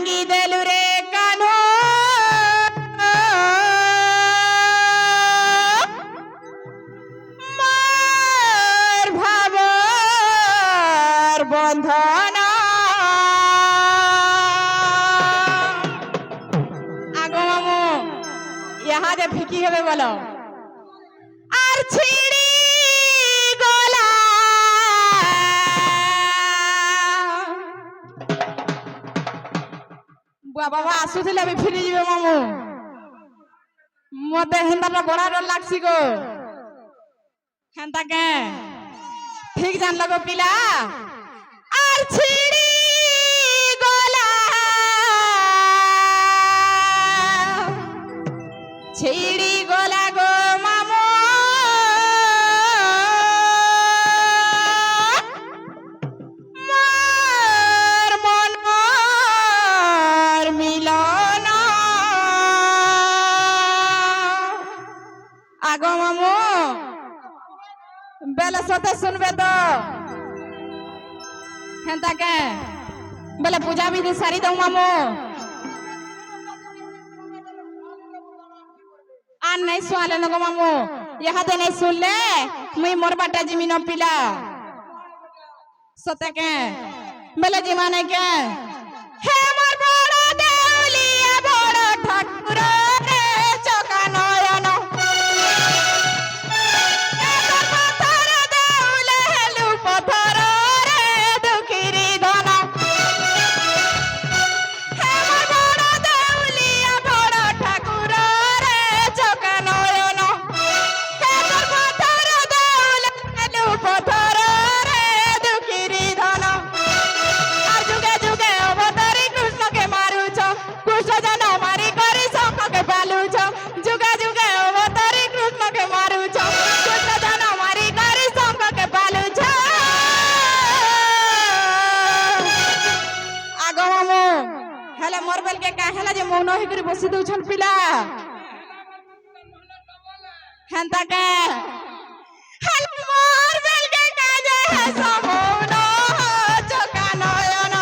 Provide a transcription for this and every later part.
ভাঙ্গি দেলু রে কানো মার ভাবর বন্ধন আগো মামু ইহা যে ফিকি হবে বলো আর ছিড়ি গলা বাবা আসুଥିଲେ আমি ফিরে যাবে মামু মতে হেন্দাটা বড় ডর লাগছি গো হেন্তা কে ঠিক জানল গো পিলা আর ছিড়ি গলা ছিড়ি গলা গো মামু মার মন মিলন আগো মামু বেলা সতে শুনবে তো হেন্তা কে বেলা পূজা বিধি সারি দাও মামু আর নাই শুয়ালে নগো মামু ইহাতে নাই শুনলে মুই মোর বাটা জিমি ন পিলা সতে কে বেলা জিমা নাই কে হে মোর বড় দেউলিয়া বড় ঠাকুর রে চকা নয়ন পথর দেউলে হেলু পথর রে দুঃখিরি ধন হে মোর বড় দেউলিয়া বড় ঠাকুর রে চকা নয়ন হে তোর পথর দেউলে হেলু পথর রে দুঃখিরি ধন আর যুগে যুগে অবতারি কৃষ্ণকে মারুছ কৃষ্ণ যেন মারি করি শঙ্খকে পালুছ যুগে যুগে অবতারি কৃষ্ণকে মারুছ কৃষ্ণ যেন মারি করি শঙ্খকে পালুছ আগো মামু হেলে মোর বেলকে কাহেলা যে মৌন হইকরি বসি দউছন পিলা হেন্তা কে হেলে মোর বেলকে কাজে হেস মৌন চকা নয়ন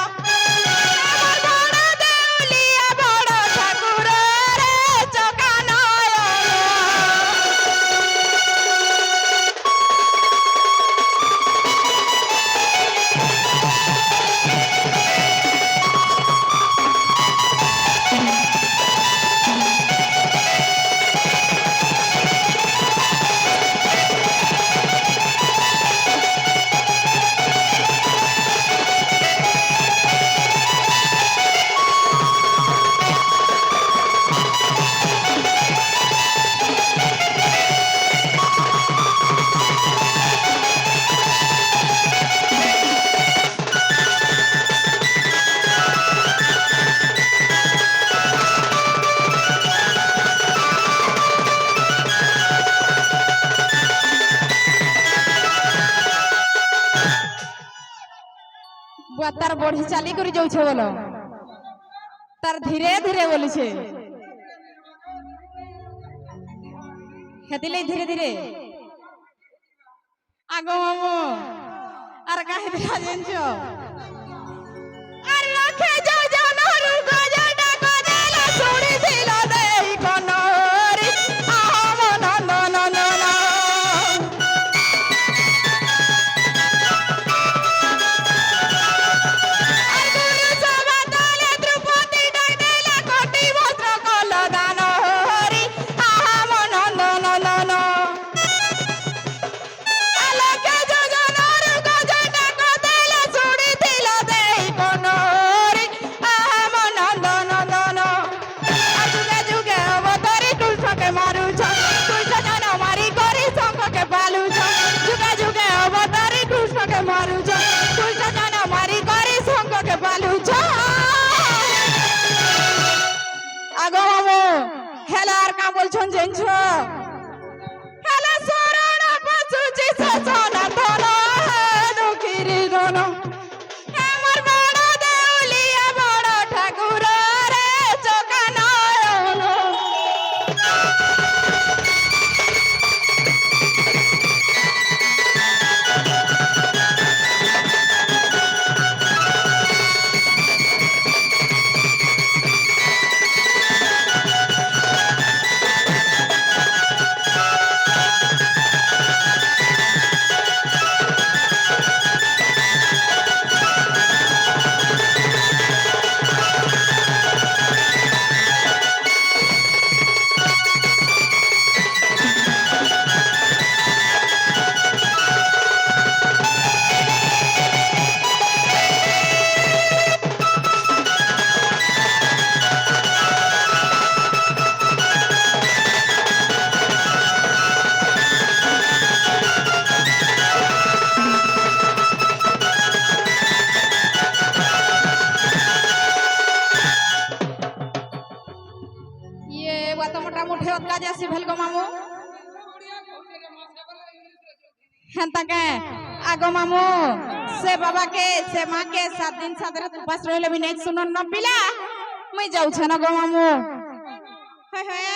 আমার বড় দেউলিয়া বড় ঠাকুর রে চকা নয়ন বুয়া তার বড়ি চালি করে যাউছে বলো তার ধীরে ধীরে বলিছে হেদিলে ধীরে ধীরে আগো মামু আর কাহে দেখা জানছ আর রাখে যাও জানরু গজাটা গজালা ছুড়ি দিল দেই কনরি আহ মন নন নন আর গুরু সভা তলে দ্রৌপদী ডাইলা কোটি বস্ত্র কল দান হরি আহ মন নন নন আলোকে যোজনার গজটা কদেলা ছুড়ি দিল দেই কনরি আহ মন নন আর যুগে যুগে অবতারি কৃষ্ণকে মারুছ কৃষ্ণ যেন মারি করি শঙ্খকে পালুছ যুগে যুগে অবতারি কৃষ্ণকে মারুছ কৃষ্ণ যেন মারি করি শঙ্খকে পালুছ আগো মামু হেলা আর কা বলছন জানছ হেলা শরণ পশুচি সনা ধন দুঃখিরি ধন আমার বড় দেউলিয়া বড় ঠাকুর রে চকা নয়ন হেন্তা কে আগো মামু সে বাবাকে সে মাকে 7 দিন 7 রাত উপাস রইলে বি নাই শুনন ন পিলা মুই যাউছ না গো মামু হয় হয়